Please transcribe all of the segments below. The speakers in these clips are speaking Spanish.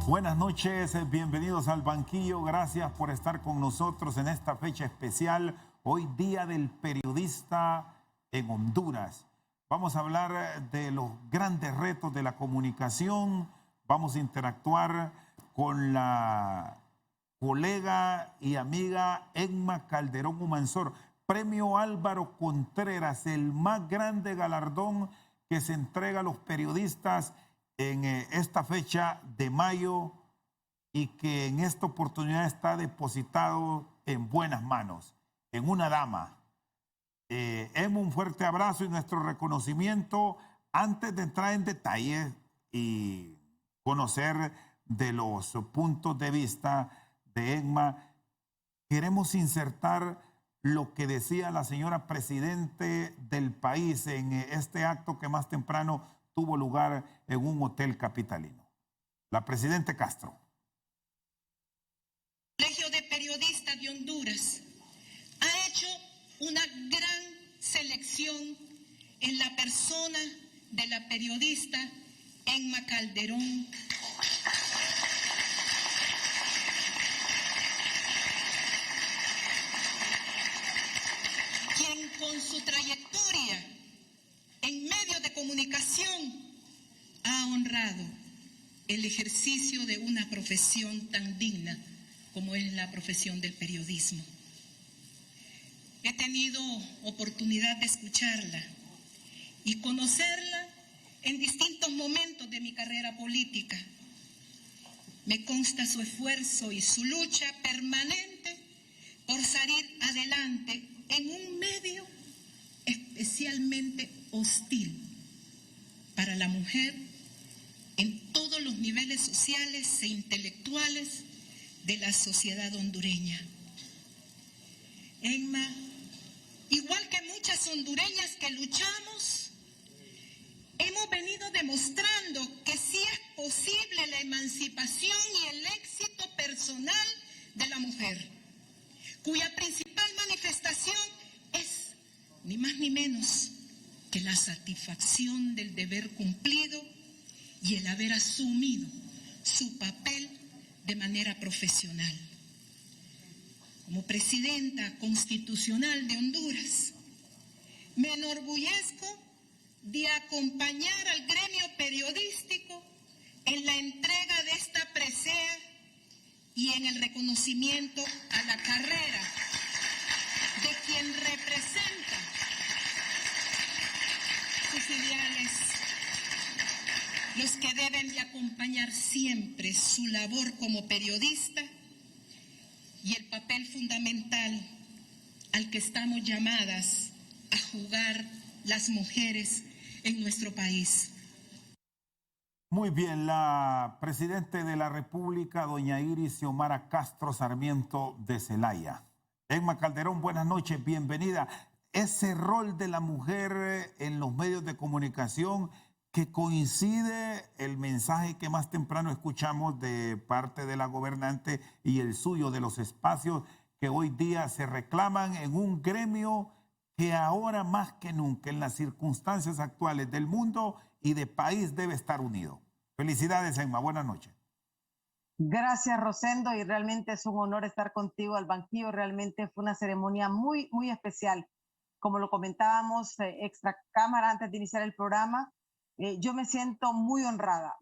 Buenas noches, bienvenidos al banquillo. Gracias por estar con nosotros en esta fecha especial. Hoy Día del Periodista en Honduras. Vamos a hablar de los grandes retos de la comunicación. Vamos a interactuar con la colega y amiga Emma Calderón Humansor. Premio Álvaro Contreras, el más grande galardón que se entrega a los periodistas en esta fecha de mayo y que en esta oportunidad está depositado en buenas manos, en una dama. Emma, un fuerte abrazo y nuestro reconocimiento. Antes de entrar en detalles y conocer de los puntos de vista de Emma, queremos insertar lo que decía la señora presidente del país en este acto que más temprano tuvo lugar en un hotel capitalino. La presidenta Castro. El Colegio de Periodistas de Honduras ha hecho una gran selección en la persona de la periodista Emma Calderón. Quien con su trayectoria en medios de comunicación ha honrado el ejercicio de una profesión tan digna como es la profesión del periodismo. He tenido oportunidad de escucharla y conocerla en distintos momentos de mi carrera política. Me consta su esfuerzo y su lucha permanente por salir adelante en un medio especialmente hostil para la mujer en todos los niveles sociales e intelectuales de la sociedad hondureña. Emma, igual que muchas hondureñas que luchamos, hemos venido demostrando que sí es posible la emancipación y el éxito personal de la mujer, cuya principal manifestación es ni más ni menos que la satisfacción del deber cumplido y el haber asumido su papel de manera profesional. Como presidenta constitucional de Honduras, me enorgullezco de acompañar al gremio periodístico en la entrega de esta presea y en el reconocimiento a la carrera de quien representa sus ideales, los que deben de acompañar siempre su labor como periodista y el papel fundamental al que estamos llamadas a jugar las mujeres en nuestro país. Muy bien, la presidenta de la República, doña Iris Xiomara Castro Sarmiento de Celaya. Emma Calderón, buenas noches, bienvenida. Ese rol de la mujer en los medios de comunicación que coincide el mensaje que más temprano escuchamos de parte de la gobernante y el suyo de los espacios que hoy día se reclaman en un gremio que ahora más que nunca en las circunstancias actuales del mundo y de país debe estar unido. Felicidades, Emma. Buenas noches. Gracias, Rosendo, y realmente es un honor estar contigo al banquillo. Realmente fue una ceremonia muy, muy especial. Como lo comentábamos extra cámara antes de iniciar el programa, yo me siento muy honrada,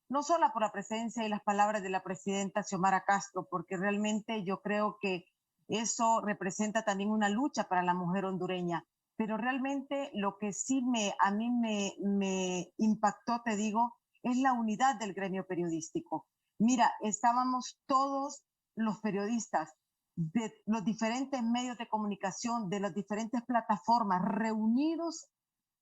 no solo por la presencia y las palabras de la presidenta Xiomara Castro, porque realmente yo creo que eso representa también una lucha para la mujer hondureña. Pero realmente lo que sí a mí me impactó, te digo, es la unidad del gremio periodístico. Mira, estábamos todos los periodistas de los diferentes medios de comunicación, de las diferentes plataformas, reunidos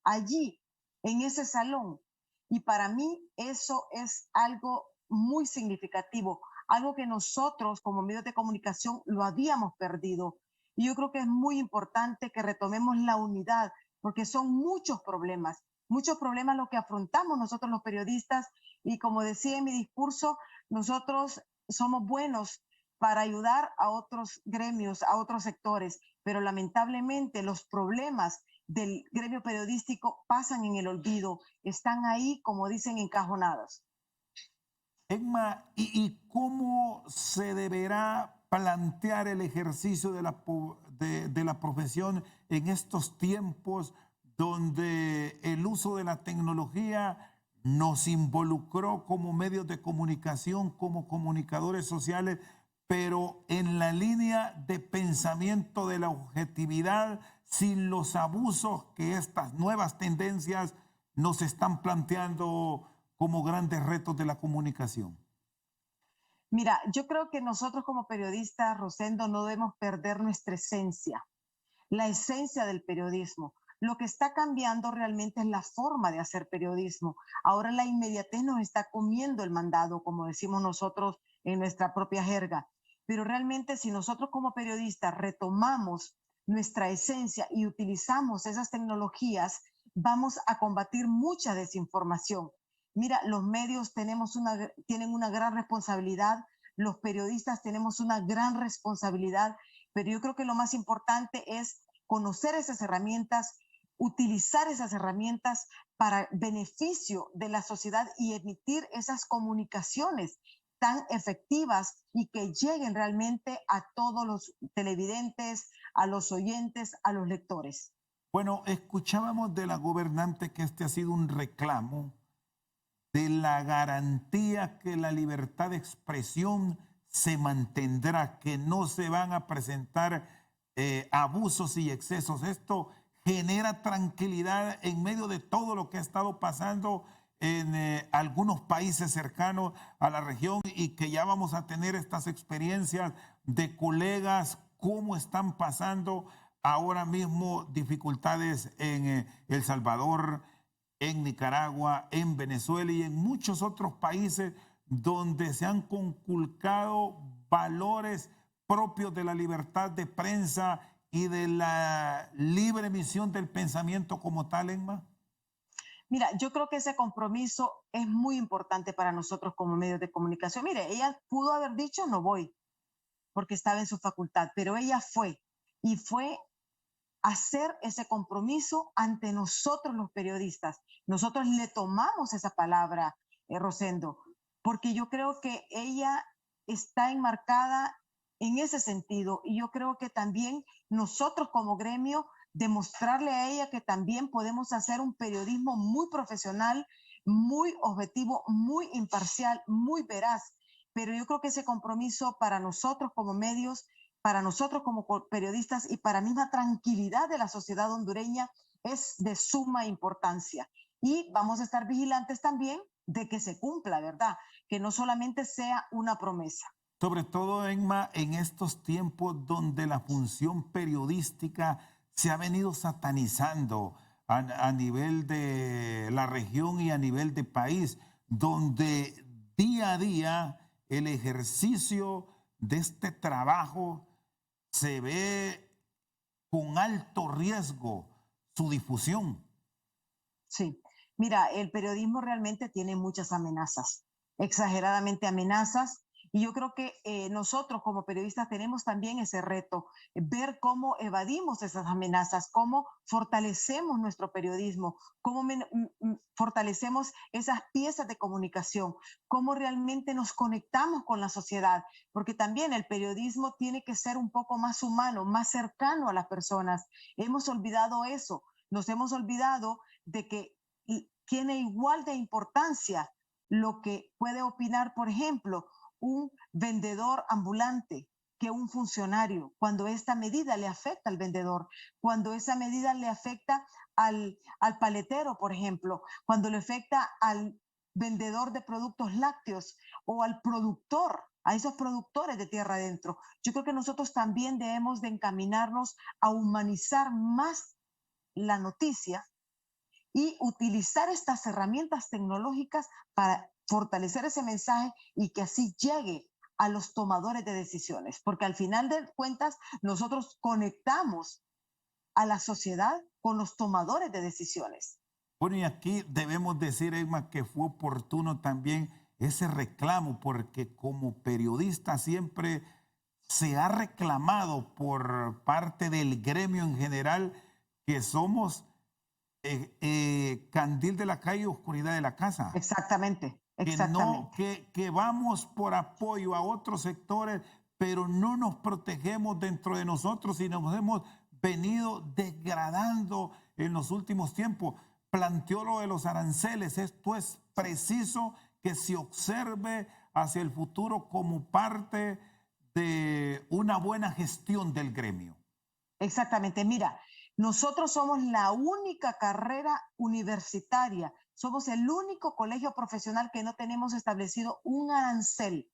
allí, en ese salón. Y para mí eso es algo muy significativo, algo que nosotros como medios de comunicación lo habíamos perdido. Y yo creo que es muy importante que retomemos la unidad, porque son muchos problemas lo que afrontamos nosotros los periodistas. Y como decía en mi discurso, nosotros somos buenos para ayudar a otros gremios, a otros sectores, pero lamentablemente los problemas del gremio periodístico pasan en el olvido, están ahí, como dicen, encajonados. Emma, ¿y cómo se deberá plantear el ejercicio de la profesión en estos tiempos donde el uso de la tecnología nos involucró como medios de comunicación, como comunicadores sociales, pero en la línea de pensamiento de la objetividad, sin los abusos que estas nuevas tendencias nos están planteando como grandes retos de la comunicación? Mira, yo creo que nosotros como periodistas, Rosendo, no debemos perder nuestra esencia, la esencia del periodismo. Lo que está cambiando realmente es la forma de hacer periodismo. Ahora la inmediatez nos está comiendo el mandado, como decimos nosotros en nuestra propia jerga. Pero realmente si nosotros como periodistas retomamos nuestra esencia y utilizamos esas tecnologías, vamos a combatir mucha desinformación. Mira, los medios tienen una gran responsabilidad, los periodistas tenemos una gran responsabilidad, pero yo creo que lo más importante es conocer esas herramientas, utilizar esas herramientas para beneficio de la sociedad y emitir esas comunicaciones tan efectivas y que lleguen realmente a todos los televidentes, a los oyentes, a los lectores. Bueno, escuchábamos de la gobernante que este ha sido un reclamo de la garantía que la libertad de expresión se mantendrá, que no se van a presentar abusos y excesos. Esto genera tranquilidad en medio de todo lo que ha estado pasando en algunos países cercanos a la región y que ya vamos a tener estas experiencias de colegas, cómo están pasando ahora mismo dificultades en El Salvador, en Nicaragua, en Venezuela y en muchos otros países donde se han conculcado valores propios de la libertad de prensa y de la libre emisión del pensamiento como tal, Emma? Mira, yo creo que ese compromiso es muy importante para nosotros como medios de comunicación. Mire, ella pudo haber dicho no voy porque estaba en su facultad, pero ella fue y fue hacer ese compromiso ante nosotros los periodistas. Nosotros le tomamos esa palabra, Rosendo, porque yo creo que ella está enmarcada en ese sentido y yo creo que también nosotros como gremio demostrarle a ella que también podemos hacer un periodismo muy profesional, muy objetivo, muy imparcial, muy veraz. Pero yo creo que ese compromiso para nosotros como medios, para nosotros como periodistas y para la misma tranquilidad de la sociedad hondureña es de suma importancia. Y vamos a estar vigilantes también de que se cumpla, ¿verdad? Que no solamente sea una promesa. Sobre todo, Emma, en estos tiempos donde la función periodística se ha venido satanizando a nivel de la región y a nivel de país, donde día a día el ejercicio de este trabajo se ve con alto riesgo su difusión. Sí, mira, el periodismo realmente tiene muchas amenazas, exageradamente amenazas, y yo creo que nosotros como periodistas tenemos también ese reto, ver cómo evadimos esas amenazas, cómo fortalecemos nuestro periodismo, cómo fortalecemos esas piezas de comunicación, cómo realmente nos conectamos con la sociedad, porque también el periodismo tiene que ser un poco más humano, más cercano a las personas. Hemos olvidado eso, nos hemos olvidado de que tiene igual de importancia lo que puede opinar, por ejemplo, un vendedor ambulante que un funcionario, cuando esta medida le afecta al vendedor, cuando esa medida le afecta al paletero, por ejemplo, cuando le afecta al vendedor de productos lácteos o al productor, a esos productores de tierra adentro. Yo creo que nosotros también debemos de encaminarnos a humanizar más la noticia y utilizar estas herramientas tecnológicas para fortalecer ese mensaje y que así llegue a los tomadores de decisiones, porque al final de cuentas nosotros conectamos a la sociedad con los tomadores de decisiones. Bueno, y aquí debemos decir, Emma, que fue oportuno también ese reclamo, porque como periodista siempre se ha reclamado por parte del gremio en general que somos candil de la calle, oscuridad de la casa. Exactamente. Exactamente. que vamos por apoyo a otros sectores, pero no nos protegemos dentro de nosotros y nos hemos venido degradando en los últimos tiempos. Planteó lo de los aranceles. Esto es preciso que se observe hacia el futuro como parte de una buena gestión del gremio. Exactamente. Mira, nosotros somos la única carrera universitaria, somos el único colegio profesional que no tenemos establecido un arancel,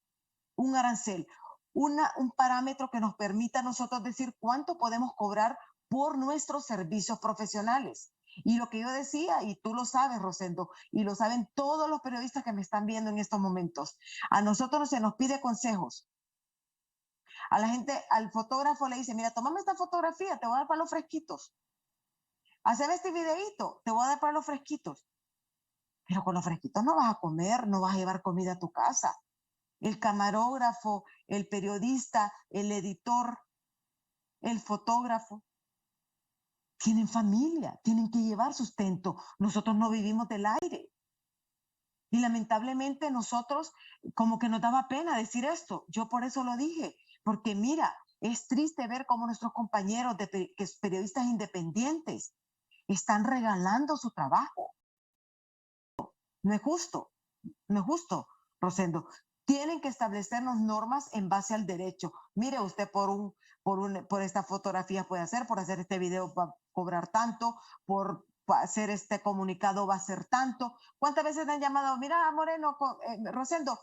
un parámetro que nos permita a nosotros decir cuánto podemos cobrar por nuestros servicios profesionales. Y lo que yo decía, y tú lo sabes, Rosendo, y lo saben todos los periodistas que me están viendo en estos momentos, a nosotros se nos pide consejos. A la gente, al fotógrafo le dice, mira, tómame esta fotografía, te voy a dar para los fresquitos. Haceme este videíto, te voy a dar para los fresquitos. Pero con los fresquitos no vas a comer, no vas a llevar comida a tu casa. El camarógrafo, el periodista, el editor, el fotógrafo, tienen familia, tienen que llevar sustento. Nosotros no vivimos del aire. Y lamentablemente nosotros como que nos daba pena decir esto. Yo por eso lo dije, porque mira, es triste ver cómo nuestros compañeros que son periodistas independientes están regalando su trabajo. No es justo, no es justo, Rosendo. Tienen que establecernos normas en base al derecho. Mire, usted por esta fotografía puede hacer, por hacer este video va a cobrar tanto, por hacer este comunicado va a ser tanto. ¿Cuántas veces te han llamado? Mira, Moreno, Rosendo,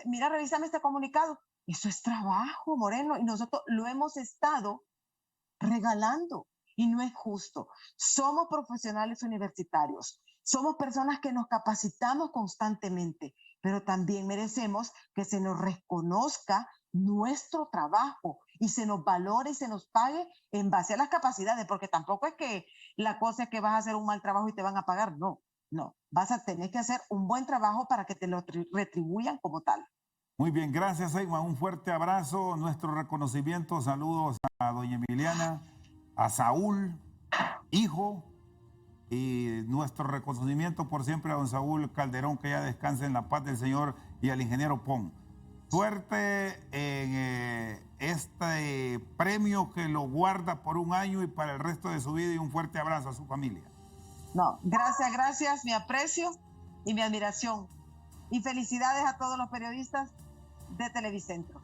mira, revísame este comunicado. Eso es trabajo, Moreno, y nosotros lo hemos estado regalando y no es justo. Somos profesionales universitarios, somos personas que nos capacitamos constantemente, pero también merecemos que se nos reconozca nuestro trabajo y se nos valore y se nos pague en base a las capacidades, porque tampoco es que la cosa es que vas a hacer un mal trabajo y te van a pagar, no, no, vas a tener que hacer un buen trabajo para que te lo retribuyan como tal. Muy bien, gracias, Eymar. Un fuerte abrazo, nuestro reconocimiento, saludos a doña Emiliana, a Saúl, hijo, y nuestro reconocimiento por siempre a don Saúl Calderón, que ya descanse en la paz del Señor, y al ingeniero Pon. Suerte en este premio que lo guarda por un año y para el resto de su vida, y un fuerte abrazo a su familia. No, gracias, mi aprecio y mi admiración. Y felicidades a todos los periodistas de Televicentro.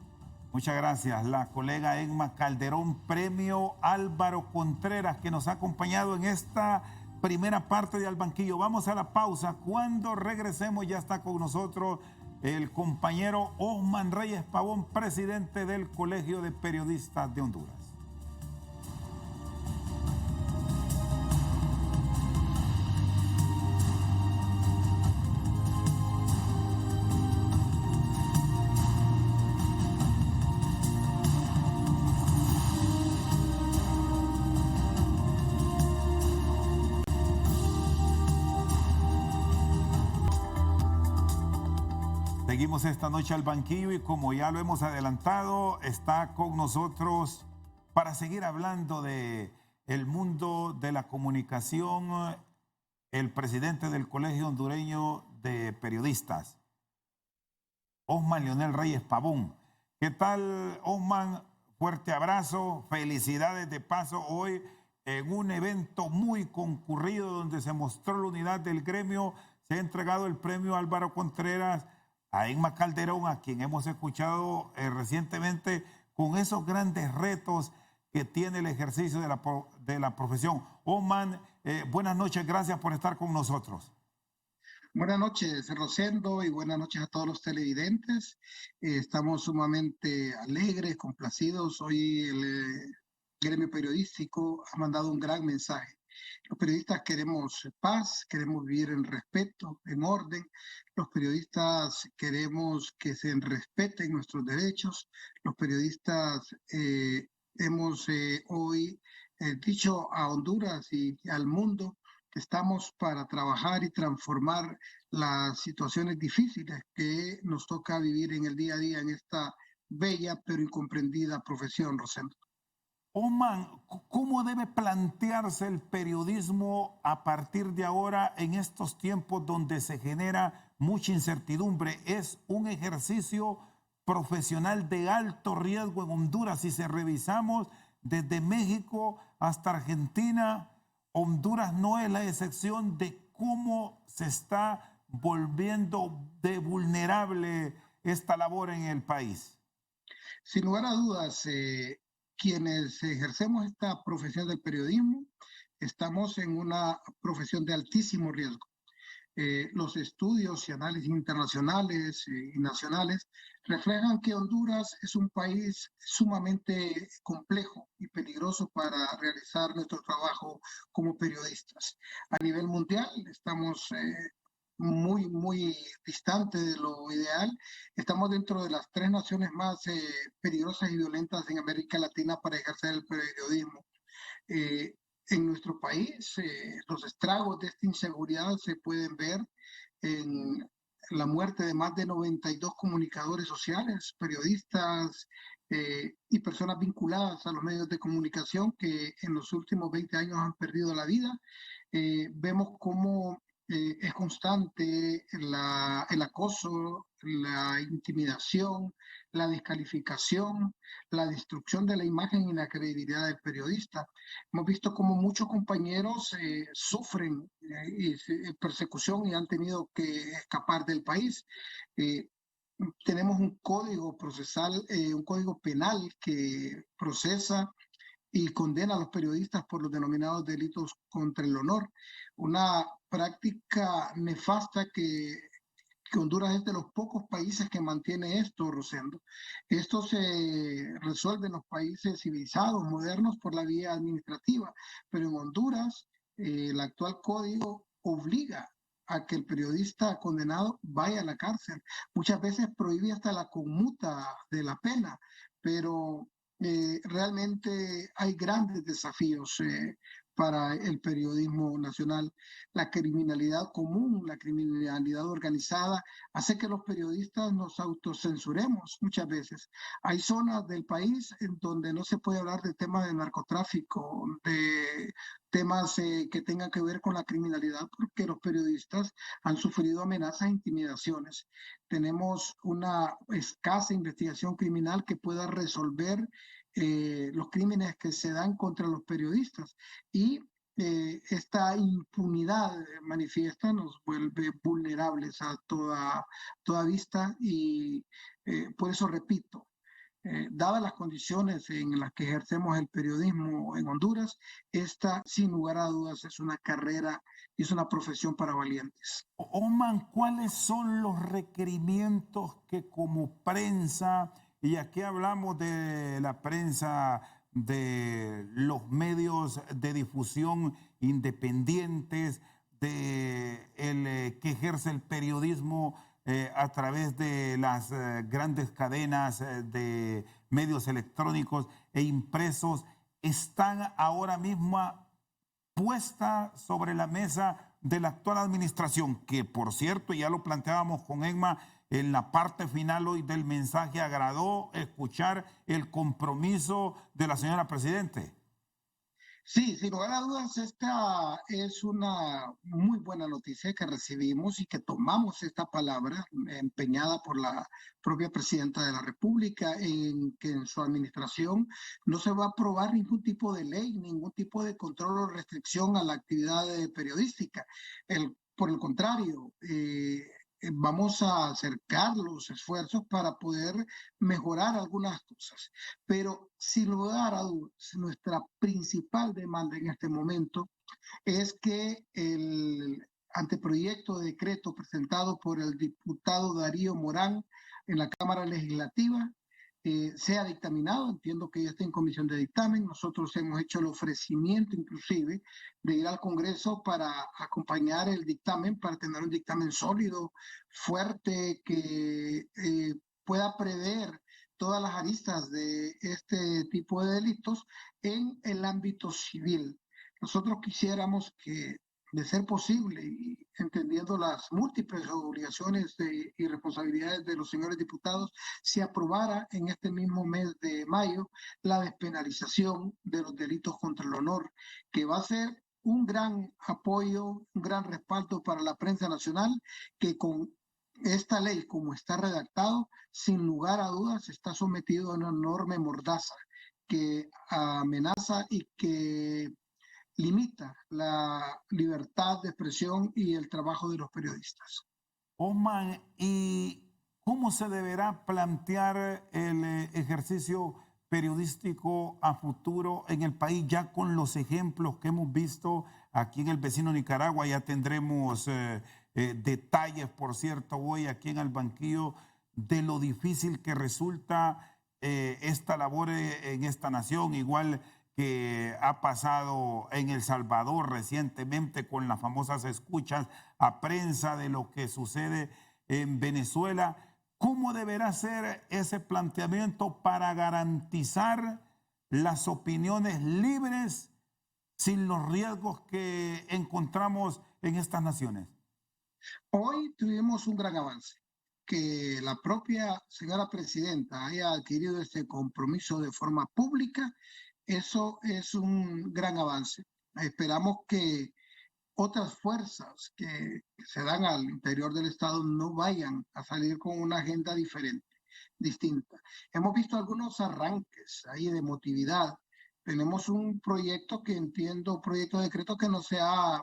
Muchas gracias. La colega Emma Calderón, premio Álvaro Contreras, que nos ha acompañado en esta primera parte de Al Banquillo. Vamos a la pausa. Cuando regresemos ya está con nosotros el compañero Osman Reyes Pavón, presidente del Colegio de Periodistas de Honduras. Seguimos esta noche al banquillo y como ya lo hemos adelantado, está con nosotros para seguir hablando de el mundo de la comunicación, el presidente del Colegio Hondureño de Periodistas, Osman Leonel Reyes Pavón. ¿Qué tal, Osman? Fuerte abrazo, felicidades de paso hoy en un evento muy concurrido donde se mostró la unidad del gremio. Se ha entregado el premio Álvaro Contreras a Emma Calderón, a quien hemos escuchado recientemente con esos grandes retos que tiene el ejercicio de la profesión. Osman, buenas noches, gracias por estar con nosotros. Buenas noches, Rosendo, y buenas noches a todos los televidentes. Estamos sumamente alegres, complacidos. Hoy el gremio periodístico ha mandado un gran mensaje. Los periodistas queremos paz, queremos vivir en respeto, en orden. Los periodistas queremos que se respeten nuestros derechos. Los periodistas hemos hoy dicho a Honduras y al mundo que estamos para trabajar y transformar las situaciones difíciles que nos toca vivir en el día a día en esta bella pero incomprendida profesión, Rosendo. Oman, ¿cómo debe plantearse el periodismo a partir de ahora en estos tiempos donde se genera mucha incertidumbre? Es un ejercicio profesional de alto riesgo en Honduras. Si se revisamos desde México hasta Argentina, Honduras no es la excepción de cómo se está volviendo de vulnerable esta labor en el país. Sin lugar a dudas, quienes ejercemos esta profesión del periodismo, estamos en una profesión de altísimo riesgo. Los estudios y análisis internacionales y nacionales reflejan que Honduras es un país sumamente complejo y peligroso para realizar nuestro trabajo como periodistas. A nivel mundial estamos muy distante de lo ideal. Estamos dentro de las 3 naciones más peligrosas y violentas en América Latina para ejercer el periodismo. En nuestro país, los estragos de esta inseguridad se pueden ver en la muerte de más de 92 comunicadores sociales, periodistas y personas vinculadas a los medios de comunicación que en los últimos 20 años han perdido la vida. Vemos cómo es constante el acoso, la intimidación, la descalificación, la destrucción de la imagen y la credibilidad del periodista. Hemos visto cómo muchos compañeros sufren persecución y han tenido que escapar del país. Tenemos un código procesal, un código penal que procesa y condena a los periodistas por los denominados delitos contra el honor. Una práctica nefasta que Honduras es de los pocos países que mantiene esto, Rosendo. Esto se resuelve en los países civilizados, modernos, por la vía administrativa, pero en Honduras el actual código obliga a que el periodista condenado vaya a la cárcel. Muchas veces prohíbe hasta la conmuta de la pena, pero realmente hay grandes desafíos para el periodismo nacional. La criminalidad común, la criminalidad organizada, hace que los periodistas nos autocensuremos muchas veces. Hay zonas del país en donde no se puede hablar de temas de narcotráfico, de temas que tengan que ver con la criminalidad, porque los periodistas han sufrido amenazas e intimidaciones. Tenemos una escasa investigación criminal que pueda resolver los crímenes que se dan contra los periodistas y esta impunidad manifiesta nos vuelve vulnerables a toda vista y por eso repito, dadas las condiciones en las que ejercemos el periodismo en Honduras, esta sin lugar a dudas es una carrera y es una profesión para valientes. Oman, ¿cuáles son los requerimientos que como prensa, y aquí hablamos de la prensa, de los medios de difusión independientes, que ejerce el periodismo a través de las grandes cadenas de medios electrónicos e impresos, están ahora mismo puesta sobre la mesa de la actual administración, que por cierto, ya lo planteábamos con Emma, en la parte final hoy del mensaje agradó escuchar el compromiso de la señora Presidente. Sí, sin lugar a dudas, esta es una muy buena noticia que recibimos y que tomamos esta palabra empeñada por la propia Presidenta de la República en que en su administración no se va a aprobar ningún tipo de ley, ningún tipo de control o restricción a la actividad periodística. Por el contrario, vamos a acercar los esfuerzos para poder mejorar algunas cosas. Pero sin lugar a dudas, nuestra principal demanda en este momento es que el anteproyecto de decreto presentado por el diputado Darío Morán en la Cámara Legislativa sea dictaminado. Entiendo que ya está en comisión de dictamen. Nosotros hemos hecho el ofrecimiento inclusive de ir al Congreso para acompañar el dictamen, para tener un dictamen sólido, fuerte, que pueda prever todas las aristas de este tipo de delitos en el ámbito civil. Nosotros quisiéramos que de ser posible, y entendiendo las múltiples obligaciones y responsabilidades de los señores diputados, se aprobara en este mismo mes de mayo la despenalización de los delitos contra el honor, que va a ser un gran apoyo, un gran respaldo para la prensa nacional, que con esta ley, como está redactado, sin lugar a dudas está sometido a una enorme mordaza que amenaza y que limita la libertad de expresión y el trabajo de los periodistas. Osman, ¿y cómo se deberá plantear el ejercicio periodístico a futuro en el país, ya con los ejemplos que hemos visto aquí en el vecino Nicaragua? Ya tendremos detalles, por cierto, hoy aquí en el banquillo, de lo difícil que resulta esta labor en esta nación, igual que ha pasado en El Salvador recientemente con las famosas escuchas a prensa de lo que sucede en Venezuela. ¿Cómo deberá ser ese planteamiento para garantizar las opiniones libres sin los riesgos que encontramos en estas naciones? Hoy tuvimos un gran avance. Que la propia señora presidenta haya adquirido este compromiso de forma pública, eso es un gran avance. Esperamos que otras fuerzas que se dan al interior del Estado no vayan a salir con una agenda diferente, distinta. Hemos visto algunos arranques ahí de emotividad. Tenemos un proyecto que entiendo, proyecto de decreto que no se ha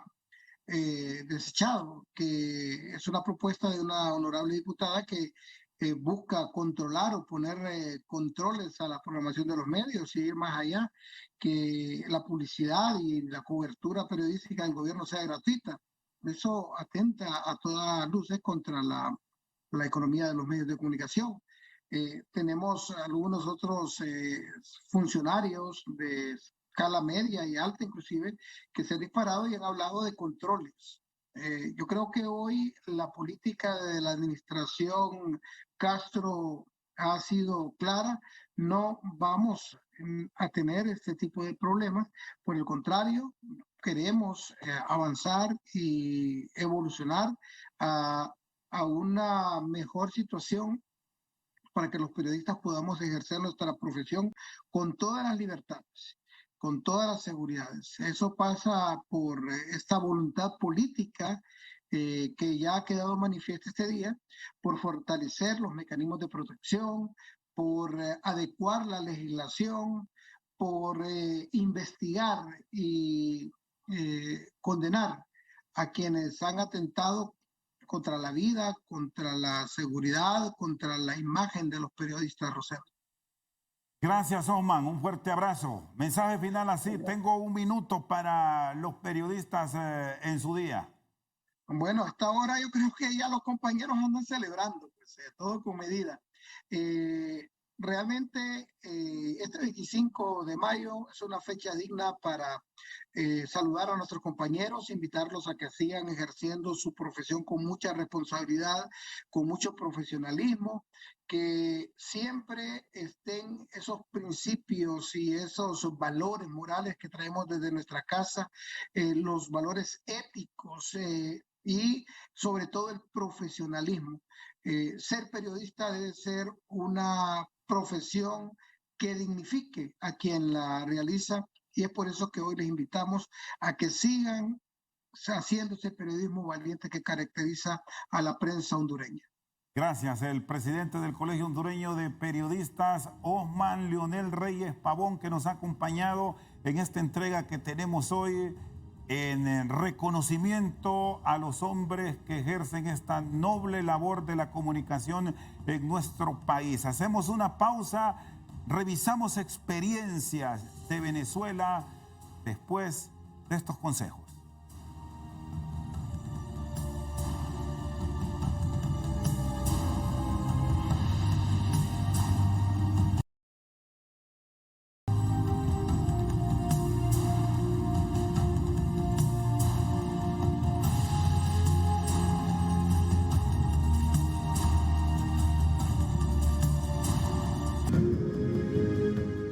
desechado, que es una propuesta de una honorable diputada que busca controlar o poner controles a la programación de los medios y ir más allá, que la publicidad y la cobertura periodística del gobierno sea gratuita. Eso atenta a todas luces contra la economía de los medios de comunicación. Tenemos algunos otros funcionarios de escala media y alta inclusive, que se han disparado y han hablado de controles. Yo creo que hoy la política de la administración Castro ha sido clara, no vamos a tener este tipo de problemas, por el contrario, queremos avanzar y evolucionar a una mejor situación para que los periodistas podamos ejercer nuestra profesión con todas las libertades, con todas las seguridades. Eso pasa por esta voluntad política que ya ha quedado manifiesta este día, por fortalecer los mecanismos de protección, por adecuar la legislación, por investigar y condenar a quienes han atentado contra la vida, contra la seguridad, contra la imagen de los periodistas, Rosendo. Gracias, Osman. Un fuerte abrazo. Mensaje final así. Tengo un minuto para los periodistas en su día. Bueno, hasta ahora yo creo que ya los compañeros andan celebrando, pues, todo con medida. Realmente este 25 de mayo es una fecha digna para saludar a nuestros compañeros, invitarlos a que sigan ejerciendo su profesión con mucha responsabilidad, con mucho profesionalismo, que siempre estén esos principios y esos valores morales que traemos desde nuestra casa, los valores éticos y sobre todo el profesionalismo. Ser periodista debe ser una profesión que dignifique a quien la realiza, y es por eso que hoy les invitamos a que sigan haciendo ese periodismo valiente que caracteriza a la prensa hondureña. Gracias. El presidente del Colegio Hondureño de Periodistas, Osman Leonel Reyes Pavón, que nos ha acompañado en esta entrega que tenemos hoy en reconocimiento a los hombres que ejercen esta noble labor de la comunicación en nuestro país. Hacemos una pausa, revisamos experiencias de Venezuela después de estos consejos.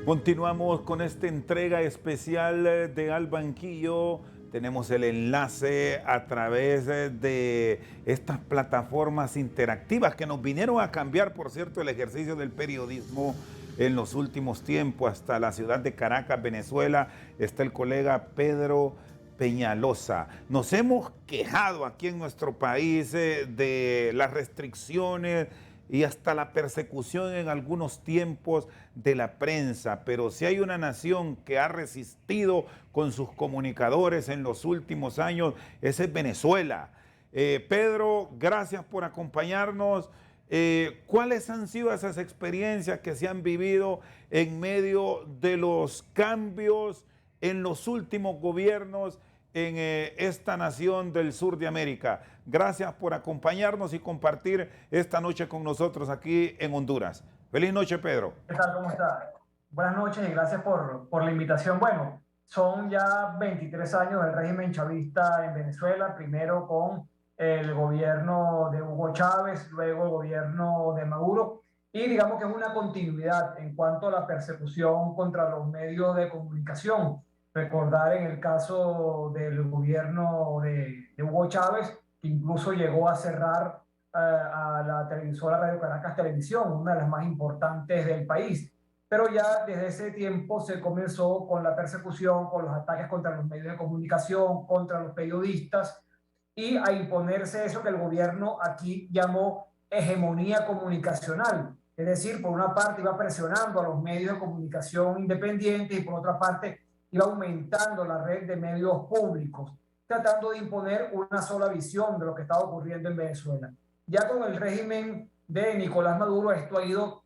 Continuamos con esta entrega especial de Al Banquillo tenemos el enlace a través de estas plataformas interactivas que nos vinieron a cambiar, por cierto, el ejercicio del periodismo en los últimos tiempos. Hasta la ciudad de Caracas, Venezuela, está el colega Pedro Peñalosa. Nos hemos quejado aquí en nuestro país de las restricciones y hasta la persecución en algunos tiempos de la prensa, pero si hay una nación que ha resistido con sus comunicadores en los últimos años, esa es Venezuela. Pedro, gracias por acompañarnos. ¿Cuáles han sido esas experiencias que se han vivido en medio de los cambios en los últimos gobiernos en esta nación del sur de América? Gracias por acompañarnos y compartir esta noche con nosotros aquí en Honduras. Feliz noche, Pedro. ¿Qué tal? ¿Cómo está? Buenas noches y gracias por la invitación. Bueno, son ya 23 años del régimen chavista en Venezuela, primero con el gobierno de Hugo Chávez, luego el gobierno de Maduro, y digamos que es una continuidad en cuanto a la persecución contra los medios de comunicación. Recordar en el caso del gobierno de Hugo Chávez, que incluso llegó a cerrar a la televisora Radio Caracas Televisión, una de las más importantes del país. Pero ya desde ese tiempo se comenzó con la persecución, con los ataques contra los medios de comunicación, contra los periodistas, y a imponerse eso que el gobierno aquí llamó hegemonía comunicacional. Es decir, por una parte iba presionando a los medios de comunicación independientes y por otra parte iba aumentando la red de medios públicos, tratando de imponer una sola visión de lo que estaba ocurriendo en Venezuela. Ya con el régimen de Nicolás Maduro esto ha ido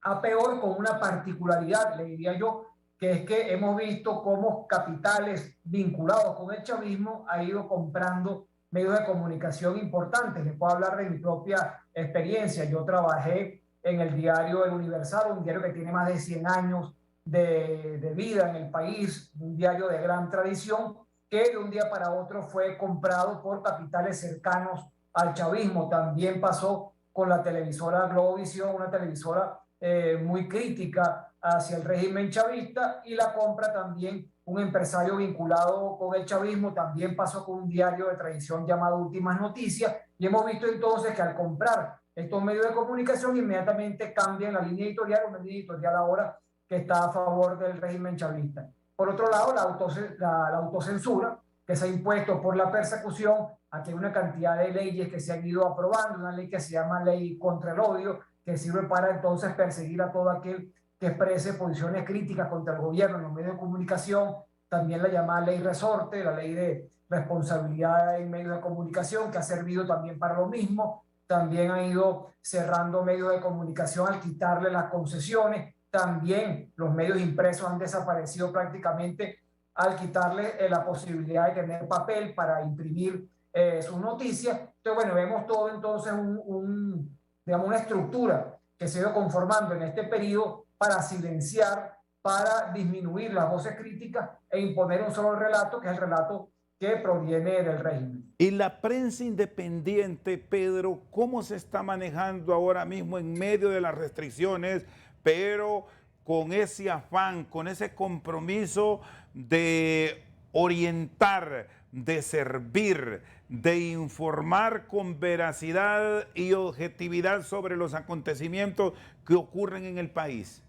a peor, con una particularidad, le diría yo, que es que hemos visto cómo capitales vinculados con el chavismo ha ido comprando medios de comunicación importantes. Les puedo hablar de mi propia experiencia. Yo trabajé en el diario El Universal, un diario que tiene más de 100 años de vida en el país, un diario de gran tradición, que de un día para otro fue comprado por capitales cercanos al chavismo. También pasó con la televisora Globovisión, una televisora muy crítica hacia el régimen chavista, y la compra también un empresario vinculado con el chavismo. También pasó con un diario de tradición llamado Últimas Noticias, y hemos visto entonces que al comprar estos medios de comunicación inmediatamente cambian la línea editorial, una línea editorial ahora que está a favor del régimen chavista. Por otro lado, la autocensura que se ha impuesto por la persecución. Aquí hay una cantidad de leyes que se han ido aprobando, una ley que se llama Ley contra el Odio, que sirve para entonces perseguir a todo aquel que exprese posiciones críticas contra el gobierno en los medios de comunicación. También la llamada Ley Resorte, la Ley de Responsabilidad en Medios de Comunicación, que ha servido también para lo mismo. También ha ido cerrando medios de comunicación al quitarle las concesiones. También los medios impresos han desaparecido prácticamente al quitarle la posibilidad de tener papel para imprimir sus noticias. Entonces, bueno, vemos todo entonces digamos, una estructura que se ha ido conformando en este periodo para silenciar, para disminuir las voces críticas e imponer un solo relato, que es el relato que proviene del régimen. Y la prensa independiente, Pedro, ¿cómo se está manejando ahora mismo en medio de las restricciones, pero con ese afán, con ese compromiso de orientar, de servir, de informar con veracidad y objetividad sobre los acontecimientos que ocurren en el país?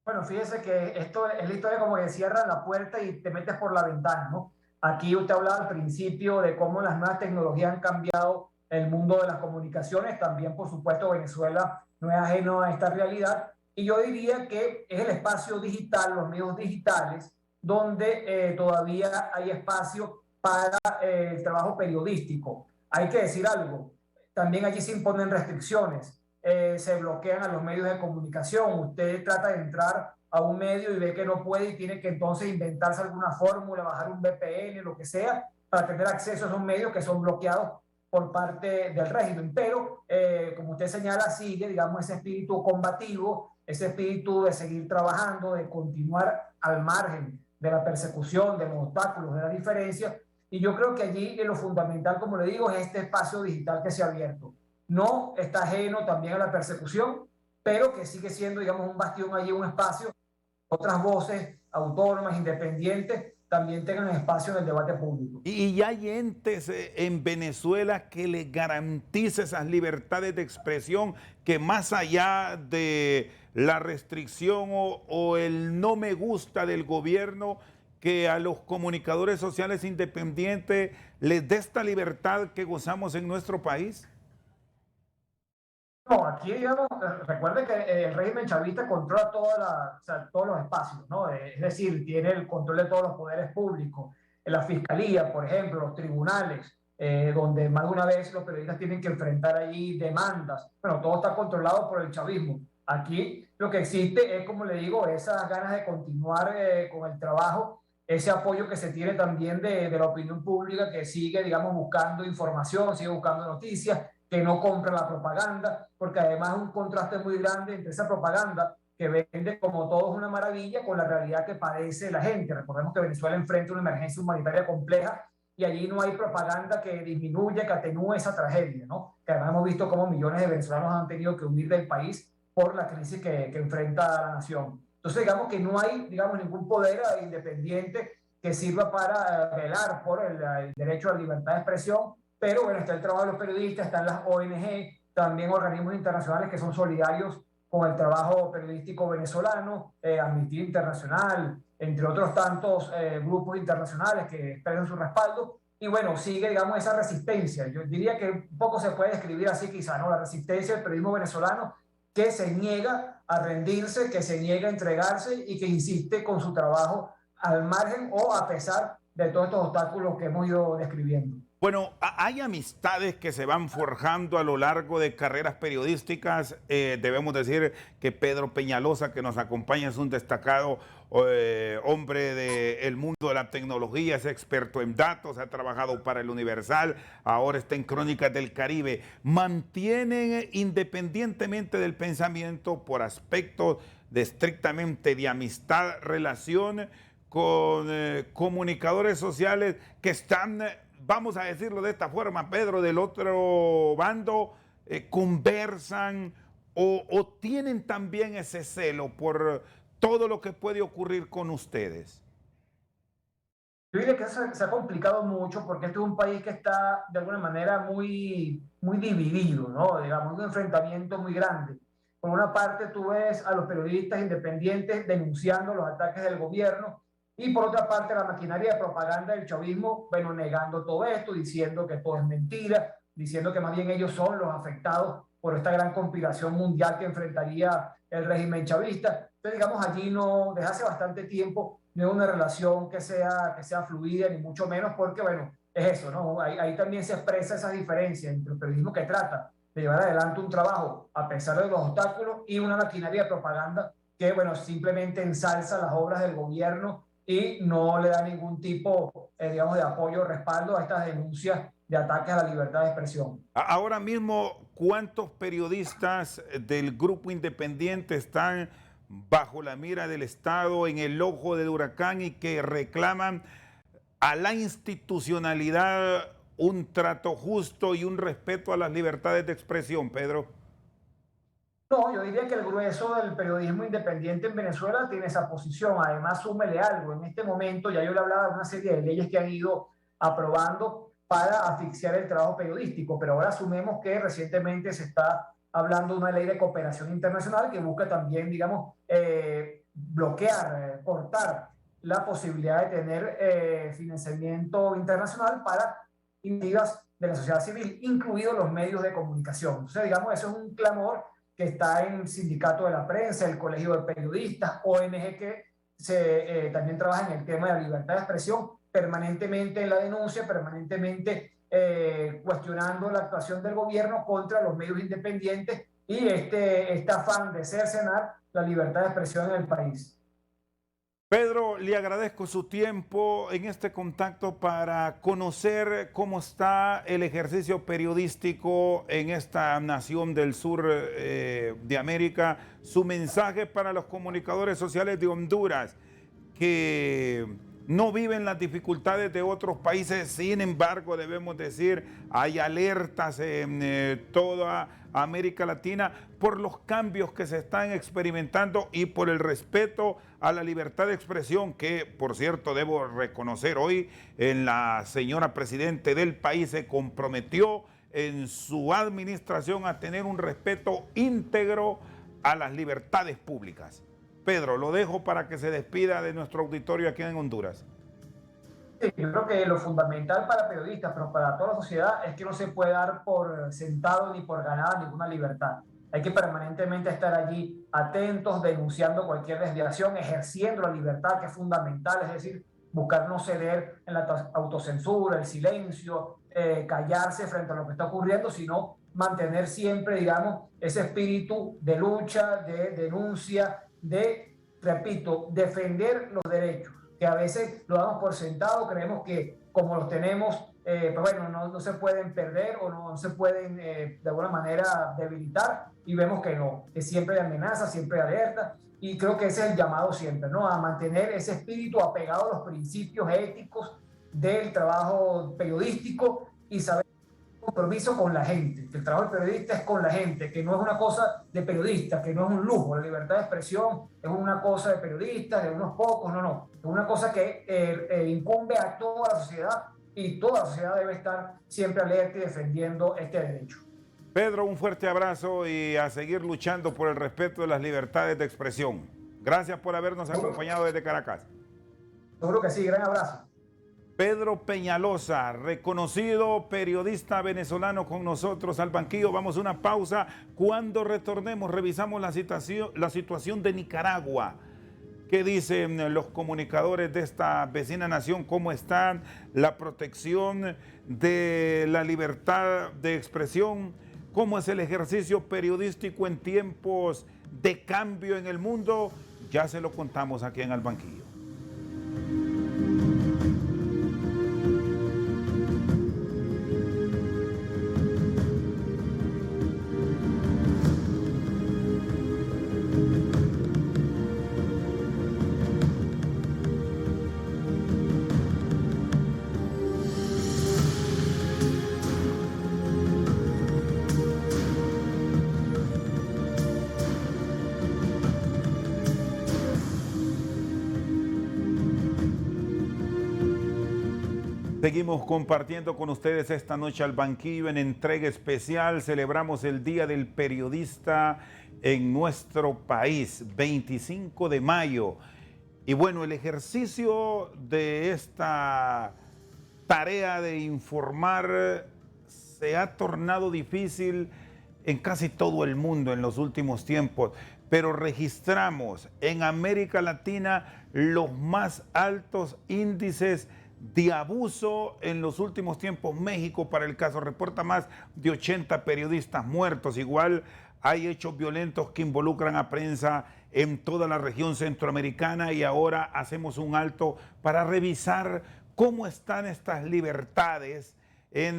Bueno, fíjese que esto es la historia como que cierran la puerta y te metes por la ventana, ¿no? Aquí usted hablaba al principio de cómo las nuevas tecnologías han cambiado el mundo de las comunicaciones. También, por supuesto, Venezuela no es ajeno a esta realidad. Y yo diría que es el espacio digital, los medios digitales, donde todavía hay espacio para el trabajo periodístico. Hay que decir algo, también allí se imponen restricciones, se bloquean a los medios de comunicación. Usted trata de entrar a un medio y ve que no puede y tiene que entonces inventarse alguna fórmula, bajar un VPN, lo que sea, para tener acceso a esos medios que son bloqueados por parte del régimen. Pero, como usted señala, sigue, digamos, ese espíritu combativo, ese espíritu de seguir trabajando, de continuar al margen de la persecución, de los obstáculos, de la diferencia. Y yo creo que allí lo fundamental, como le digo, es este espacio digital que se ha abierto. No está ajeno también a la persecución, pero que sigue siendo, digamos, un bastión allí, un espacio. Otras voces autónomas, independientes, también tengan espacio en el debate público. Y hay entes en Venezuela que les garantice esas libertades de expresión, que más allá de la restricción o el no me gusta del gobierno, que a los comunicadores sociales independientes les dé esta libertad que gozamos en nuestro país. No, aquí, digamos, recuerde que el régimen chavista controla todos los espacios, ¿no? Es decir, tiene el control de todos los poderes públicos. En la fiscalía, por ejemplo, los tribunales, donde más de una vez los periodistas tienen que enfrentar ahí demandas. Bueno, todo está controlado por el chavismo. Aquí lo que existe es, como le digo, esas ganas de continuar con el trabajo, ese apoyo que se tiene también de la opinión pública que sigue, digamos, buscando información, sigue buscando noticias, que no compra la propaganda, porque además es un contraste muy grande entre esa propaganda que vende como todo es una maravilla con la realidad que padece la gente. Recordemos que Venezuela enfrenta una emergencia humanitaria compleja y allí no hay propaganda que disminuya, que atenúe esa tragedia, ¿no? Que además hemos visto cómo millones de venezolanos han tenido que huir del país por la crisis que enfrenta la nación. Entonces, digamos que no hay, digamos, ningún poder independiente que sirva para velar por el derecho a la libertad de expresión. Pero bueno, está el trabajo de los periodistas, están las ONG, también organismos internacionales que son solidarios con el trabajo periodístico venezolano, Amnistía Internacional, entre otros tantos grupos internacionales que expresan su respaldo. Y bueno, sigue, digamos, esa resistencia. Yo diría que un poco se puede describir así quizá, ¿no? La resistencia del periodismo venezolano que se niega a rendirse, que se niega a entregarse y que insiste con su trabajo al margen o a pesar de todos estos obstáculos que hemos ido describiendo. Bueno, hay amistades que se van forjando a lo largo de carreras periodísticas. Debemos decir que Pedro Peñalosa, que nos acompaña, es un destacado hombre del mundo de la tecnología, es experto en datos, ha trabajado para el Universal, ahora está en Crónicas del Caribe. Mantienen, independientemente del pensamiento, por aspectos de estrictamente de amistad, relación con comunicadores sociales que están, vamos a decirlo de esta forma, Pedro, del otro bando, conversan o tienen también ese celo por todo lo que puede ocurrir con ustedes. Yo diría que se ha complicado mucho porque este es un país que está de alguna manera muy dividido, ¿no? Digamos, un enfrentamiento muy grande. Por una parte, tú ves a los periodistas independientes denunciando los ataques del gobierno, y por otra parte, la maquinaria de propaganda del chavismo, bueno, negando todo esto, diciendo que todo es mentira, diciendo que más bien ellos son los afectados por esta gran conspiración mundial que enfrentaría el régimen chavista. Entonces, digamos, allí no, desde hace bastante tiempo, no es una relación que sea fluida, ni mucho menos, porque, bueno, es eso, ¿no? Ahí también se expresa esa diferencia entre el periodismo que trata de llevar adelante un trabajo a pesar de los obstáculos y una maquinaria de propaganda que, bueno, simplemente ensalza las obras del gobierno y no le da ningún tipo, digamos, de apoyo o respaldo a estas denuncias de ataques a la libertad de expresión. Ahora mismo, ¿cuántos periodistas del grupo independiente están bajo la mira del Estado, en el ojo del huracán, y que reclaman a la institucionalidad un trato justo y un respeto a las libertades de expresión, Pedro? No, yo diría que el grueso del periodismo independiente en Venezuela tiene esa posición. Además, súmele algo. En este momento, ya yo le hablaba de una serie de leyes que han ido aprobando para asfixiar el trabajo periodístico, pero ahora asumemos que recientemente se está hablando de una ley de cooperación internacional que busca también, digamos, bloquear, cortar la posibilidad de tener financiamiento internacional para iniciativas de la sociedad civil, incluidos los medios de comunicación. Entonces, digamos, eso es un clamor que está en el Sindicato de la Prensa, el Colegio de Periodistas, ONG que también trabaja en el tema de la libertad de expresión, permanentemente en la denuncia, permanentemente cuestionando la actuación del gobierno contra los medios independientes y este afán de cercenar la libertad de expresión en el país. Pedro, le agradezco su tiempo en este contacto para conocer cómo está el ejercicio periodístico en esta nación del sur de América. Su mensaje para los comunicadores sociales de Honduras, que no viven las dificultades de otros países. Sin embargo, debemos decir, hay alertas en toda América Latina por los cambios que se están experimentando y por el respeto a la libertad de expresión, que por cierto debo reconocer hoy en la señora presidente del país se comprometió en su administración a tener un respeto íntegro a las libertades públicas. Pedro, lo dejo para que se despida de nuestro auditorio aquí en Honduras. Sí, yo creo que lo fundamental para periodistas, pero para toda la sociedad, es que no se puede dar por sentado ni por ganada ninguna libertad. Hay que permanentemente estar allí atentos, denunciando cualquier desviación, ejerciendo la libertad, que es fundamental, es decir, buscar no ceder en la autocensura, el silencio, callarse frente a lo que está ocurriendo, sino mantener siempre, digamos, ese espíritu de lucha, de denuncia, de, repito, defender los derechos, que a veces lo damos por sentado, creemos que como los tenemos, pues bueno, no se pueden perder o no se pueden de alguna manera debilitar, y vemos que no, que siempre hay amenaza, siempre hay alerta, y creo que ese es el llamado siempre, ¿no? A mantener ese espíritu apegado a los principios éticos del trabajo periodístico y saber compromiso con la gente, que el trabajo del periodista es con la gente, que no es una cosa de periodistas, que no es un lujo, la libertad de expresión es una cosa de periodistas, de unos pocos, no, es una cosa que incumbe a toda la sociedad, y toda la sociedad debe estar siempre alerta y defendiendo este derecho. Pedro, un fuerte abrazo y a seguir luchando por el respeto de las libertades de expresión. Gracias por habernos acompañado desde Caracas. Seguro que sí, gran abrazo. Pedro Peñalosa, reconocido periodista venezolano con nosotros al banquillo. Vamos a una pausa. Cuando retornemos revisamos la situación de Nicaragua. ¿Qué dicen los comunicadores de esta vecina nación? ¿Cómo están? La protección de la libertad de expresión. ¿Cómo es el ejercicio periodístico en tiempos de cambio en el mundo? Ya se lo contamos aquí en Al Banquillo. Seguimos compartiendo con ustedes esta noche Al Banquillo en entrega especial. Celebramos el Día del Periodista en nuestro país, 25 de mayo. Y bueno, el ejercicio de esta tarea de informar se ha tornado difícil en casi todo el mundo en los últimos tiempos, pero registramos en América Latina los más altos índices de abuso en los últimos tiempos. México, para el caso, reporta más de 80 periodistas muertos. Igual hay hechos violentos que involucran a prensa en toda la región centroamericana, y ahora hacemos un alto para revisar cómo están estas libertades en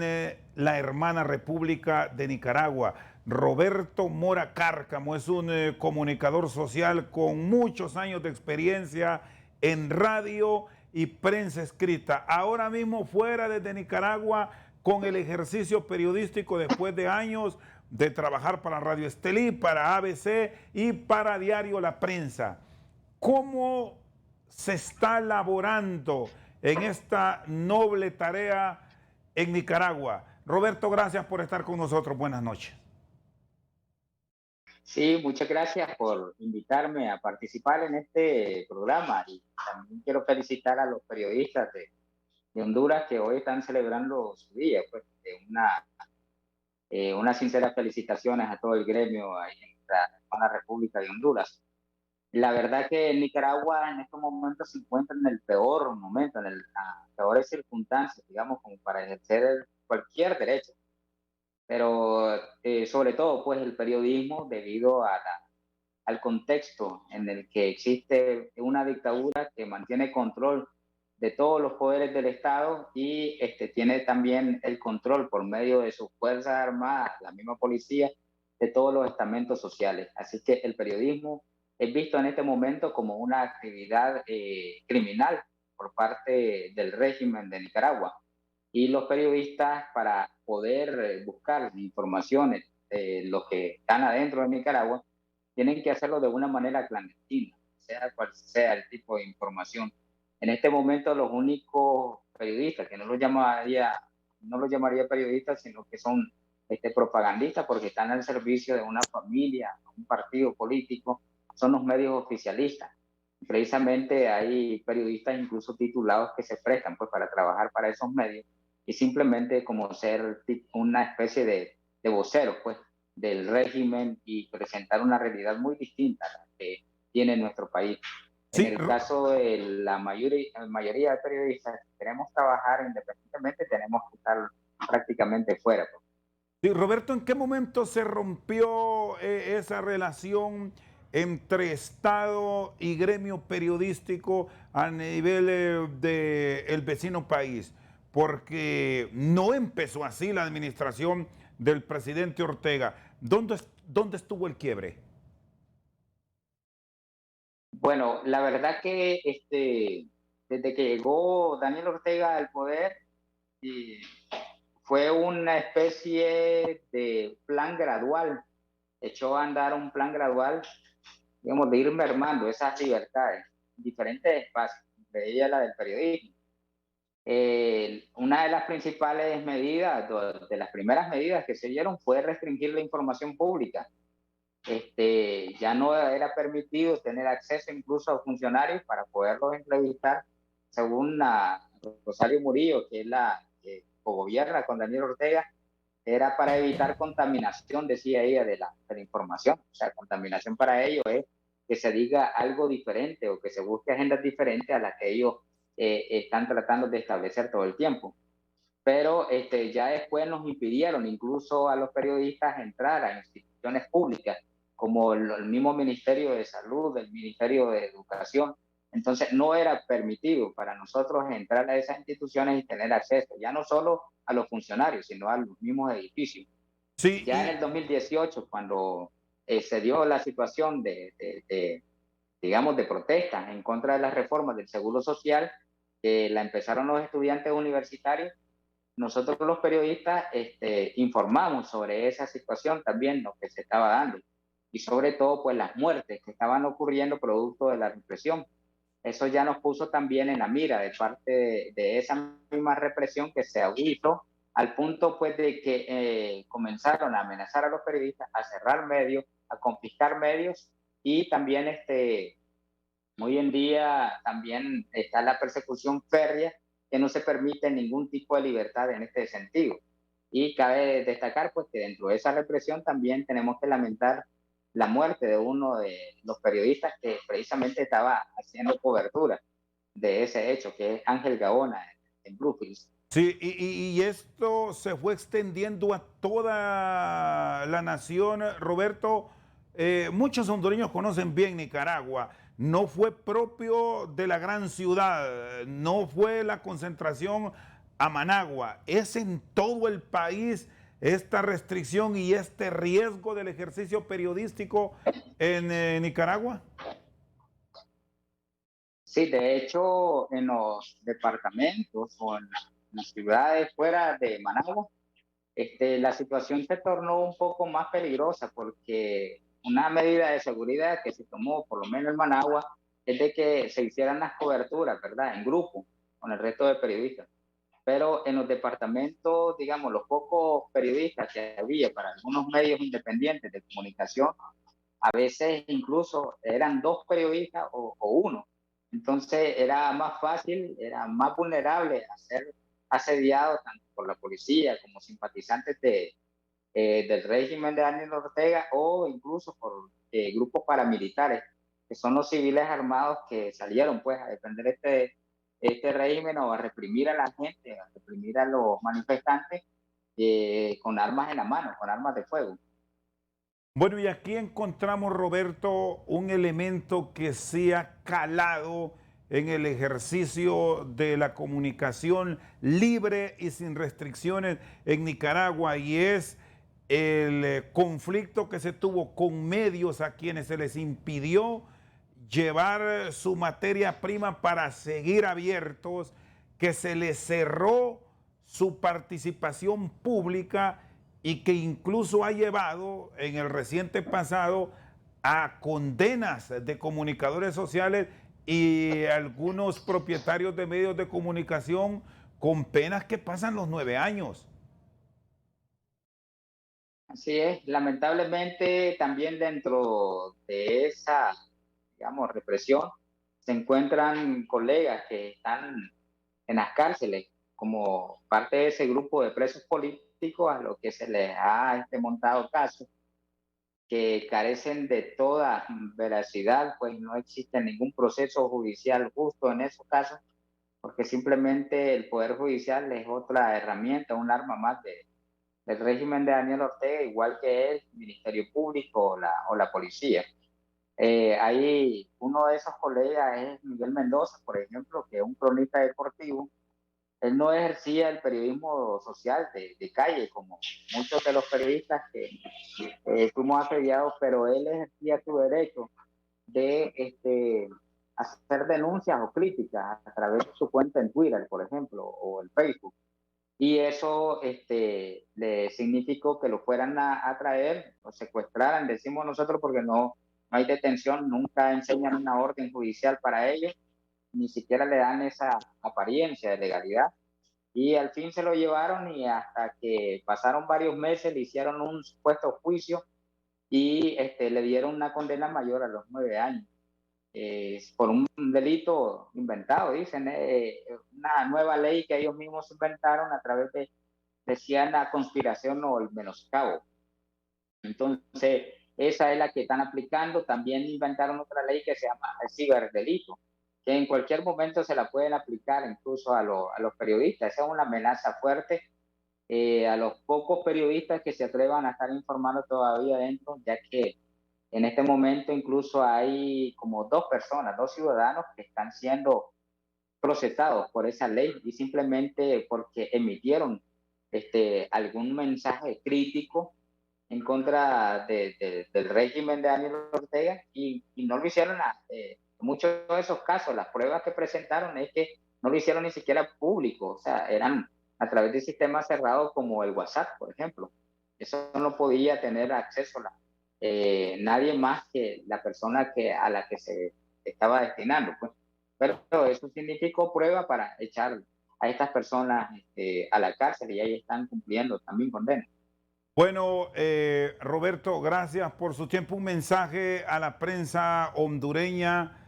la hermana República de Nicaragua. Roberto Mora Cárcamo es un comunicador social con muchos años de experiencia en radio y prensa escrita. Ahora mismo fuera desde Nicaragua con el ejercicio periodístico después de años de trabajar para Radio Estelí, para ABC y para Diario La Prensa. ¿Cómo se está laborando en esta noble tarea en Nicaragua? Roberto, gracias por estar con nosotros. Buenas noches. Sí, muchas gracias por invitarme a participar en este programa, y también quiero felicitar a los periodistas de Honduras que hoy están celebrando su día. Pues, unas sinceras felicitaciones a todo el gremio ahí en la República de Honduras. La verdad que Nicaragua en estos momentos se encuentra en el peor momento, en las peores circunstancias, digamos, como para ejercer cualquier derecho. Pero sobre todo pues el periodismo, debido al contexto en el que existe una dictadura que mantiene control de todos los poderes del Estado, y tiene también el control por medio de sus fuerzas armadas, la misma policía, de todos los estamentos sociales. Así que el periodismo es visto en este momento como una actividad criminal por parte del régimen de Nicaragua. Y los periodistas, para poder buscar informaciones de los que están adentro de Nicaragua, tienen que hacerlo de una manera clandestina, sea cual sea el tipo de información. En este momento los únicos periodistas, que no los llamaría periodistas, sino que son propagandistas porque están al servicio de una familia, un partido político, son los medios oficialistas. Precisamente hay periodistas incluso titulados que se prestan pues para trabajar para esos medios y simplemente como ser una especie de voceros pues del régimen y presentar una realidad muy distinta a la que tiene nuestro país. Sí, en el caso de la mayoría de periodistas, si queremos trabajar independientemente, tenemos que estar prácticamente fuera. Pues. sí, Roberto, ¿en qué momento se rompió esa relación entre Estado y gremio periodístico a nivel del vecino país? Porque no empezó así la administración del presidente Ortega. ¿Dónde estuvo el quiebre? Bueno, la verdad que desde que llegó Daniel Ortega al poder, fue una especie de plan gradual, echó a andar un plan gradual, digamos, de ir mermando esas libertades en diferentes espacios, entre ellas la del periodismo. Una de las principales medidas, de las primeras medidas que se dieron fue restringir la información pública. Ya no era permitido tener acceso incluso a funcionarios para poderlos entrevistar, según Rosario Murillo, que es la que gobierna con Daniel Ortega, era para evitar contaminación, decía ella, de la información. O sea, contaminación para ellos es que se diga algo diferente o que se busque agendas diferentes a las que ellos están tratando de establecer todo el tiempo. Pero ya después nos impidieron incluso a los periodistas entrar a instituciones públicas como el mismo Ministerio de Salud, el Ministerio de Educación. Entonces no era permitido para nosotros entrar a esas instituciones y tener acceso, ya no solo a los funcionarios, sino a los mismos edificios. Sí, Ya en el 2018, cuando se dio la situación digamos, de protestas en contra de las reformas del Seguro Social, la empezaron los estudiantes universitarios, nosotros los periodistas informamos sobre esa situación también, lo que se estaba dando, y sobre todo pues las muertes que estaban ocurriendo producto de la represión. Eso ya nos puso también en la mira de parte de esa misma represión que se agudizó al punto pues de que comenzaron a amenazar a los periodistas, a cerrar medios, a confiscar medios y también hoy en día también está la persecución férrea que no se permite ningún tipo de libertad en este sentido. Y cabe destacar pues que dentro de esa represión también tenemos que lamentar la muerte de uno de los periodistas que precisamente estaba haciendo cobertura de ese hecho, que es Ángel Gaona en Bluefields. sí, y esto se fue extendiendo a toda la nación, Roberto. Muchos hondureños conocen bien Nicaragua. No fue propio de la gran ciudad, no fue la concentración a Managua. Es en todo el país esta restricción y este riesgo del ejercicio periodístico en Nicaragua. Sí, de hecho, en los departamentos o en las ciudades fuera de Managua, la situación se tornó un poco más peligrosa porque una medida de seguridad que se tomó, por lo menos en Managua, es de que se hicieran las coberturas, ¿verdad? En grupo, con el resto de periodistas. Pero en los departamentos, digamos, los pocos periodistas que había para algunos medios independientes de comunicación, a veces incluso eran dos periodistas o uno. Entonces era más fácil, era más vulnerable a ser asediado tanto por la policía como simpatizantes del régimen de Daniel Ortega o incluso por grupos paramilitares, que son los civiles armados que salieron pues a defender este régimen o a reprimir a la gente, a reprimir a los manifestantes con armas en la mano, con armas de fuego. Bueno, y aquí encontramos, Roberto, un elemento que se ha calado en el ejercicio de la comunicación libre y sin restricciones en Nicaragua, y es el conflicto que se tuvo con medios a quienes se les impidió llevar su materia prima para seguir abiertos, que se les cerró su participación pública y que incluso ha llevado en el reciente pasado a condenas de comunicadores sociales y algunos propietarios de medios de comunicación con penas que pasan los 9 años. Así es, lamentablemente también dentro de esa, digamos, represión se encuentran colegas que están en las cárceles como parte de ese grupo de presos políticos a los que se les ha montado casos que carecen de toda veracidad, pues no existe ningún proceso judicial justo en esos casos, porque simplemente el Poder Judicial es otra herramienta, un arma más del régimen de Daniel Ortega, igual que el Ministerio Público o la policía. Ahí uno de esos colegas es Miguel Mendoza, por ejemplo, que es un cronista deportivo. Él no ejercía el periodismo social de calle, como muchos de los periodistas que fuimos asediados, pero él ejercía su derecho de hacer denuncias o críticas a través de su cuenta en Twitter, por ejemplo, o en Facebook. Y eso le significó que lo fueran a traer o secuestraran, decimos nosotros, porque no hay detención, nunca enseñan una orden judicial para ellos, ni siquiera le dan esa apariencia de legalidad. Y al fin se lo llevaron y hasta que pasaron varios meses le hicieron un supuesto juicio y le dieron una condena mayor a los 9 años. Por un delito inventado, dicen, una nueva ley que ellos mismos inventaron a través de, decían, la conspiración o el menoscabo. Entonces, esa es la que están aplicando. También inventaron otra ley que se llama el ciberdelito, que en cualquier momento se la pueden aplicar incluso a los periodistas. Esa es una amenaza fuerte a los pocos periodistas que se atrevan a estar informando todavía dentro, ya que en este momento incluso hay como 2 personas, 2 ciudadanos que están siendo procesados por esa ley y simplemente porque emitieron algún mensaje crítico en contra del régimen de Daniel Ortega y no lo hicieron. Muchos de esos casos, las pruebas que presentaron es que no lo hicieron ni siquiera público, o sea, eran a través de sistemas cerrados como el WhatsApp, por ejemplo. Eso no podía tener acceso nadie más que la persona a la que se estaba destinando, pues. Pero eso significó prueba para echar a estas personas a la cárcel y ahí están cumpliendo también condena. Bueno, Roberto, gracias por su tiempo. Un mensaje a la prensa hondureña,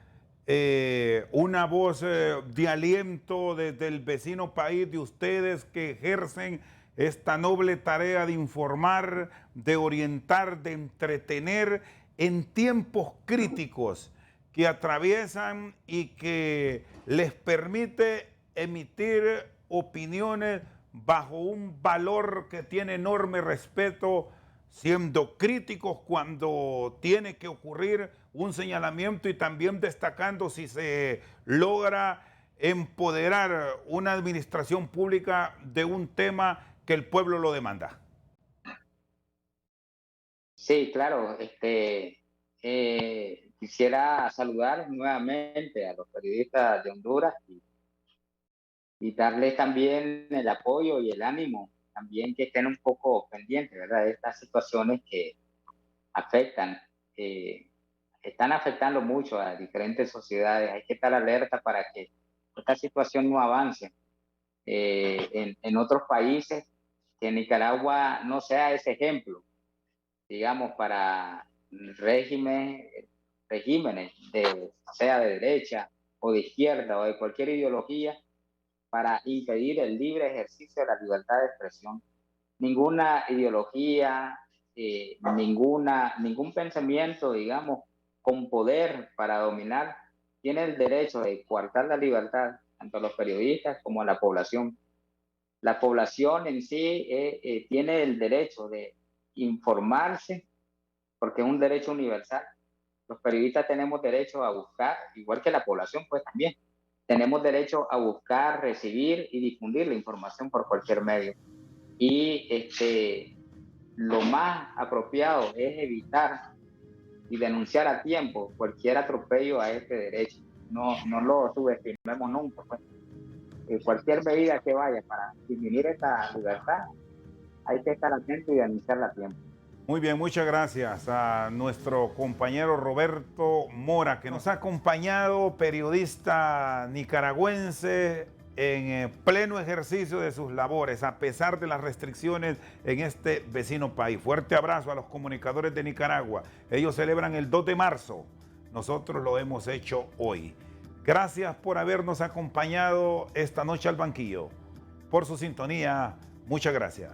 una voz de aliento desde el vecino país de ustedes que ejercen esta noble tarea de informar, de orientar, de entretener en tiempos críticos que atraviesan y que les permite emitir opiniones bajo un valor que tiene enorme respeto, siendo críticos cuando tiene que ocurrir un señalamiento y también destacando si se logra empoderar una administración pública de un tema que el pueblo lo demanda. Sí, claro. Quisiera saludar nuevamente a los periodistas de Honduras y darles también el apoyo y el ánimo, también que estén un poco pendientes, ¿verdad?, de estas situaciones que afectan, están afectando mucho a diferentes sociedades. Hay que estar alerta para que esta situación no avance en otros países, que Nicaragua no sea ese ejemplo, digamos, para regímenes, sea de derecha o de izquierda o de cualquier ideología, para impedir el libre ejercicio de la libertad de expresión. Ninguna ideología, ningún pensamiento, digamos, con poder para dominar, tiene el derecho de coartar la libertad, tanto a los periodistas como a la población. La población en sí tiene el derecho de informarse, porque es un derecho universal. Los periodistas tenemos derecho a buscar, igual que la población, pues también tenemos derecho a buscar, recibir y difundir la información por cualquier medio. Y lo más apropiado es evitar y denunciar a tiempo cualquier atropello a este derecho. No lo subestimemos nunca, pues. Cualquier medida que vaya para disminuir esta libertad, hay que estar atento y denunciarla a tiempo. Muy bien, muchas gracias a nuestro compañero Roberto Mora, que nos ha acompañado, periodista nicaragüense en pleno ejercicio de sus labores, a pesar de las restricciones en este vecino país. Fuerte abrazo a los comunicadores de Nicaragua. Ellos celebran el 2 de marzo. Nosotros lo hemos hecho hoy. Gracias por habernos acompañado esta noche al banquillo. Por su sintonía, muchas gracias.